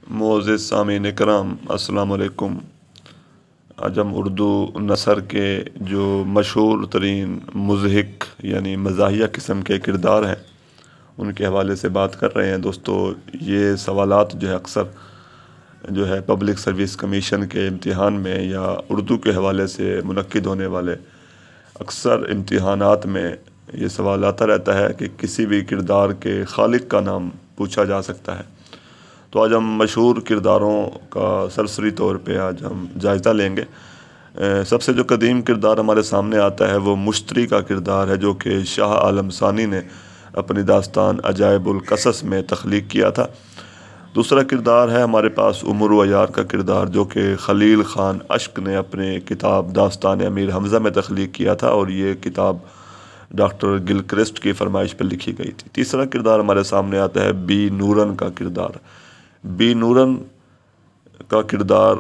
معزز سامعین کرام، السلام علیکم۔ آج ہم اردو نثر کے جو مشہور ترین مضحک یعنی مزاحیہ قسم کے کردار ہیں ان کے حوالے سے بات کر رہے ہیں۔ دوستو، یہ سوالات جو ہے اکثر جو ہے پبلک سروس کمیشن کے امتحان میں یا اردو کے حوالے سے منعقد ہونے والے اکثر امتحانات میں یہ سوال آتا رہتا ہے کہ کسی بھی کردار کے خالق کا نام پوچھا جا سکتا ہے۔ تو آج ہم مشہور کرداروں کا سرسری طور پہ آج ہم جائزہ لیں گے۔ سب سے جو قدیم کردار ہمارے سامنے آتا ہے وہ مشتری کا کردار ہے، جو کہ شاہ عالم ثانی نے اپنی داستان عجائب القصص میں تخلیق کیا تھا۔ دوسرا کردار ہے ہمارے پاس عمر و یار کا کردار، جو کہ خلیل خان اشک نے اپنے کتاب داستان امیر حمزہ میں تخلیق کیا تھا، اور یہ کتاب ڈاکٹر گلکرسٹ کی فرمائش پر لکھی گئی تھی۔ تیسرا کردار ہمارے سامنے آتا ہے بی نورن کا کردار۔ بی نورن کا کردار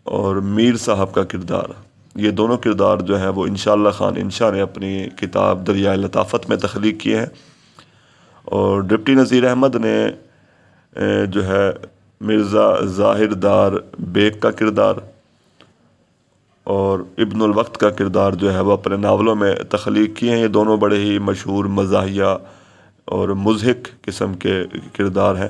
اور میر صاحب کا کردار، یہ دونوں کردار جو ہیں وہ انشاءاللہ خان انشا نے اپنی کتاب دریائے لطافت میں تخلیق کیے ہیں، اور ڈپٹی نذیر احمد نے جو ہے مرزا ظاہر دار بیگ کا کردار اور ابن الوقت کا کردار جو ہے وہ اپنے ناولوں میں تخلیق کیے ہیں۔ یہ دونوں بڑے ہی مشہور مزاحیہ اور مضحک قسم کے کردار ہیں۔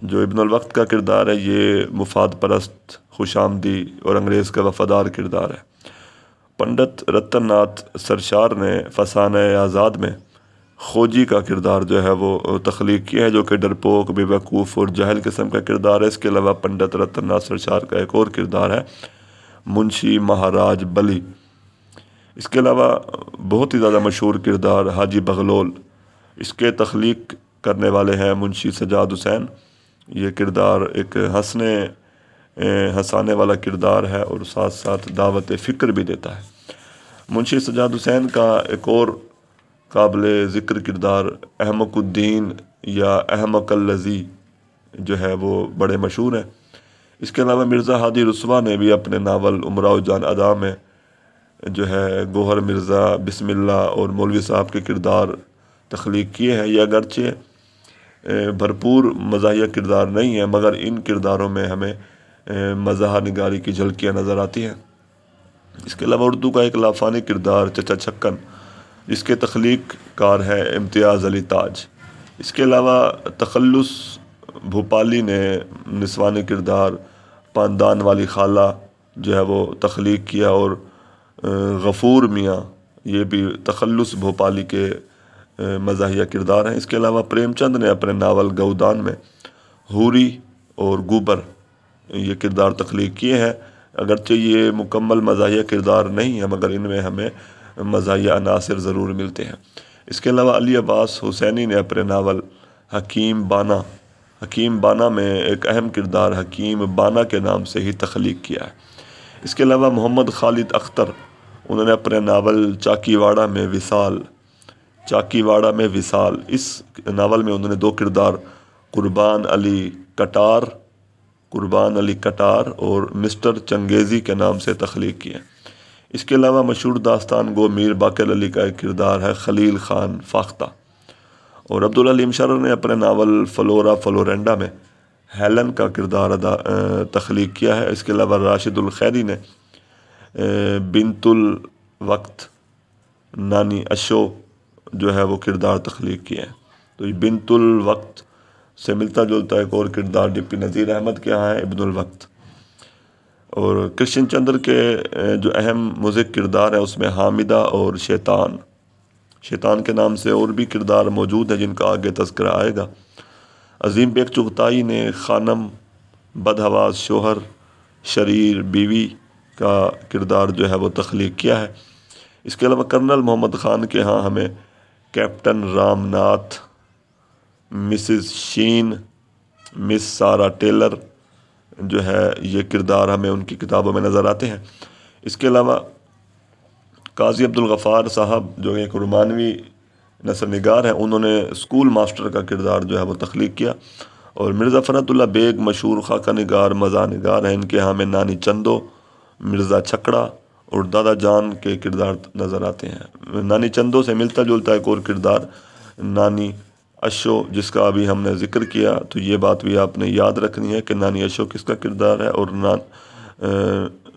جو ابن الوقت کا کردار ہے یہ مفاد پرست، خوش آمدی اور انگریز کا وفادار کردار ہے۔ پنڈت رتن ناتھ سرشار نے فسانہ آزاد میں خوجی کا کردار جو ہے وہ تخلیق کیا ہے، جو کہ ڈرپوک، بے وقوف اور جاہل قسم کا کردار ہے۔ اس کے علاوہ پنڈت رتن ناتھ سرشار کا ایک اور کردار ہے منشی مہاراج بلی۔ اس کے علاوہ بہت ہی زیادہ مشہور کردار حاجی بغلول، اس کے تخلیق کرنے والے ہیں منشی سجاد حسین۔ یہ کردار ایک ہنسانے والا کردار ہے اور ساتھ ساتھ دعوت فکر بھی دیتا ہے۔ منشی سجاد حسین کا ایک اور قابل ذکر کردار احمق الدین یا احمق الذی جو ہے وہ بڑے مشہور ہیں۔ اس کے علاوہ مرزا ہادی رسوا نے بھی اپنے ناول امراء جان ادا میں جو ہے گوہر مرزا، بسم اللہ اور مولوی صاحب کے کردار تخلیق کیے ہیں۔ یہ اگرچہ بھرپور مزاحیہ کردار نہیں ہے، مگر ان کرداروں میں ہمیں مزاح نگاری کی جھلکیاں نظر آتی ہیں۔ اس کے علاوہ اردو کا ایک لافانی کردار چچا چھکن، جس کے تخلیق کار ہے امتیاز علی تاج۔ اس کے علاوہ تخلص بھوپالی نے نسوانی کردار پاندان والی خالہ جو ہے وہ تخلیق کیا، اور غفور میاں یہ بھی تخلص بھوپالی کے مزاحیہ کردار ہیں۔ اس کے علاوہ پریم چند نے اپنے ناول گودان میں حوری اور گوبر یہ کردار تخلیق کیے ہیں۔ اگرچہ یہ مکمل مزاحیہ کردار نہیں ہے، مگر ان میں ہمیں مزاحیہ عناصر ضرور ملتے ہیں۔ اس کے علاوہ علی عباس حسینی نے اپنے ناول حکیم بانا میں ایک اہم کردار حکیم بانا کے نام سے ہی تخلیق کیا ہے۔ اس کے علاوہ محمد خالد اختر، انہوں نے اپنے ناول چاکی واڑہ میں وصال، اس ناول میں انہوں نے دو کردار قربان علی کٹار اور مسٹر چنگیزی کے نام سے تخلیق کیے۔ اس کے علاوہ مشہور داستان گو میر باقر علی کا ایک کردار ہے خلیل خان فاختہ، اور عبدالعلیم شرر نے اپنے ناول فلورا فلورینڈا میں ہیلن کا کردار تخلیق کیا ہے۔ اس کے علاوہ راشد الخیری نے بنت الوقت نانی اشو جو ہے وہ کردار تخلیق کیے ہیں۔ تو یہ بنت الوقت سے ملتا جلتا ایک اور کردار ڈپٹی نذیر احمد کے یہاں ہے ابن الوقت۔ اور کرشن چندر کے جو اہم مضحک کردار ہے اس میں حامدہ اور شیطان کے نام سے اور بھی کردار موجود ہیں جن کا آگے تذکرہ آئے گا۔ عظیم بیگ چغتائی نے خانم، بدحواس شوہر، شریر بیوی کا کردار جو ہے وہ تخلیق کیا ہے۔ اس کے علاوہ کرنل محمد خان کے ہاں ہمیں کیپٹن رام ناتھ، مسز شین، مس سارا ٹیلر جو ہے یہ کردار ہمیں ان کی کتابوں میں نظر آتے ہیں۔ اس کے علاوہ قاضی عبدالغفار صاحب جو ایک رومانوی نثر نگار ہیں، انہوں نے اسکول ماسٹر کا کردار جو ہے وہ تخلیق کیا، اور مرزا فرحت اللہ بیگ مشہور خاکہ نگار مزاح نگار ہیں، ان کے ہاں میں نانی چندو، مرزا چھکڑا اور دادا جان کے کردار نظر آتے ہیں۔ نانی چندو سے ملتا جلتا ایک اور کردار نانی اشو جس کا ابھی ہم نے ذکر کیا، تو یہ بات بھی آپ نے یاد رکھنی ہے کہ نانی اشو کس کا کردار ہے اور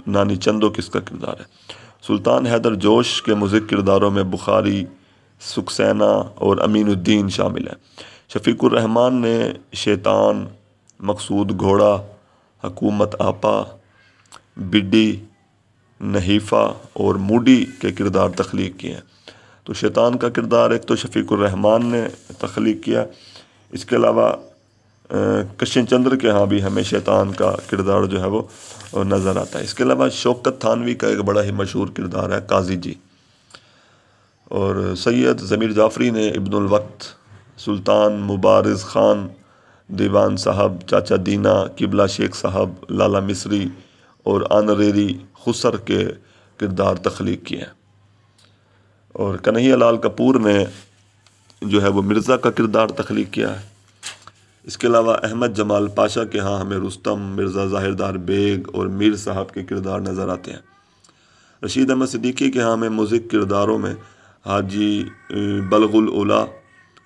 نانی چندو کس کا کردار ہے۔ سلطان حیدر جوش کے مضحک کرداروں میں بخاری، سکسینہ اور امین الدین شامل ہیں۔ شفیق الرحمان نے شیطان، مقصود گھوڑا، حکومت آپا، بڈی، نحیفہ اور موڈی کے کردار تخلیق کیے ہیں۔ تو شیطان کا کردار ایک تو شفیق الرحمان نے تخلیق کیا، اس کے علاوہ کرشن چندر کے ہاں بھی ہمیں شیطان کا کردار جو ہے وہ نظر آتا ہے۔ اس کے علاوہ شوکت تھانوی کا ایک بڑا ہی مشہور کردار ہے قاضی جی، اور سید ضمیر جعفری نے ابن الوقت، سلطان مبارز خان، دیوان صاحب، چاچا دینا، قبلہ شیخ صاحب، لالا مصری اور آنریری خسر کے کردار تخلیق کیے ہیں۔ اور کنہیا لال کپور نے جو ہے وہ مرزا کا کردار تخلیق کیا ہے۔ اس کے علاوہ احمد جمال پاشا کے ہاں ہمیں رستم، مرزا ظاہردار بیگ اور میر صاحب کے کردار نظر آتے ہیں۔ رشید احمد صدیقی کے ہاں ہمیں مضحک کرداروں میں حاجی بلغ الاولیٰ،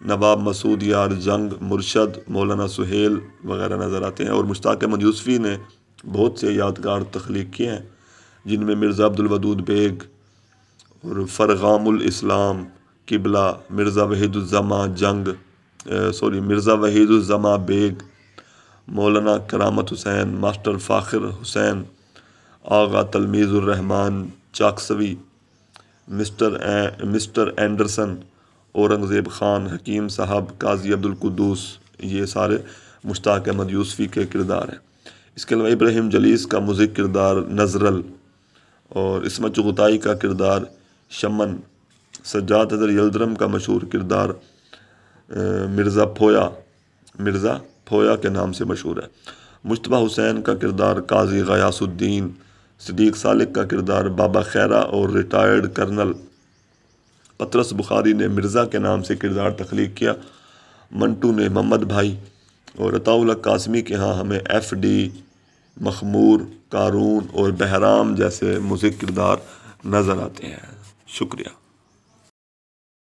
نواب مسعود یار جنگ، مرشد، مولانا سہیل وغیرہ نظر آتے ہیں۔ اور مشتاق احمد یوسفی نے بہت سے یادگار تخلیق کیے ہیں، جن میں مرزا عبدالودود بیگ اور فرغام الاسلام، قبلہ، مرزا وحید الزماں بیگ، مولانا کرامت حسین، ماسٹر فاخر حسین، آغا تلمیذ الرحمان چاکسوی، مسٹر اینڈرسن، اورنگزیب خان، حکیم صاحب، قاضی عبدالقدوس، یہ سارے مشتاق احمد یوسفی کے کردار ہیں۔ اس کے علاوہ ابراہیم جلیس کا مضحک کردار نظرل، اور عصمت چغتائی کا کردار شمن، سجاد حیدر یلدرم کا مشہور کردار مرزا پھویا کے نام سے مشہور ہے۔ مجتبیٰ حسین کا کردار قاضی غیاث الدین، صدیق سالک کا کردار بابا خیرہ اور ریٹائرڈ کرنل پطرس بخاری نے مرزا کے نام سے کردار تخلیق کیا، منٹو نے محمد بھائی، اور عطاء اللہ قاسمی کے ہاں ہمیں ایف ڈی، مخمور، قارون اور بہرام جیسے مضحک کردار نظر آتے ہیں۔ شکریہ۔